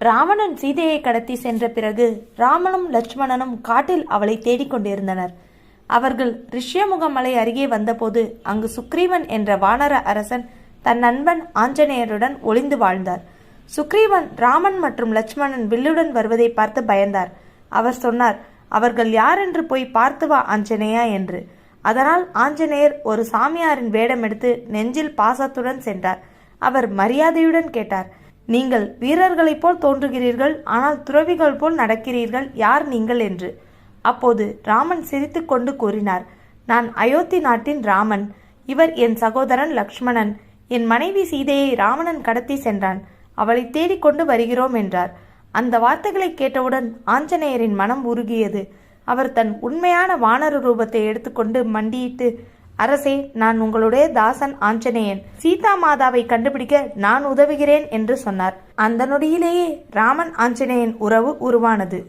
ராவணன் சீதையை கடத்தி சென்ற பிறகு ராமனும் லட்சுமணனும் காட்டில் அவளை தேடிக்கொண்டிருந்தனர். அவர்கள் ரிஷ்யமுக மலை அருகே வந்தபோது அங்கு சுக்ரீவன் என்ற வானர அரசன் தன் நண்பன் ஆஞ்சநேயருடன் ஒளிந்து வாழ்ந்தார். சுக்ரீவன் ராமன் மற்றும் லட்சுமணன் வில்லுடன் வருவதை பார்த்து பயந்தார். அவர் சொன்னார், அவர்கள் யார் என்று போய் பார்த்து வா ஆஞ்சநேயா என்று. அதனால் ஆஞ்சநேயர் ஒரு சாமியாரின் வேடம் எடுத்து நெஞ்சில் பாசத்துடன் சென்றார். அவர் மரியாதையுடன் கேட்டார், நீங்கள் வீரர்களைப் போல் தோன்றுகிறீர்கள், ஆனால் துறவிகள் போல் நடக்கிறீர்கள், யார் நீங்கள் என்று. அப்போது ராமன் சிரித்து கொண்டு கூறினார், நான் அயோத்தி நாட்டின் ராமன். இவர் என் சகோதரன் லக்ஷ்மணன். என் மனைவி சீதையை ராவணன் கடத்தி சென்றான். அவளை தேடிக்கொண்டு வருகிறோம் என்றார். அந்த வார்த்தைகளை கேட்டவுடன் ஆஞ்சநேயரின் மனம் உருகியது. அவர் தன் உண்மையான வானர ரூபத்தை எடுத்துக்கொண்டு மண்டியிட்டு, அரசே, நான் உங்களுடைய தாசன் ஆஞ்சநேயன். சீதா மாதாவை கண்டுபிடிக்க நான் உதவுகிறேன் என்று சொன்னார். அந்த நொடியிலேயே ராமன் ஆஞ்சநேயன் உறவு உருவானது.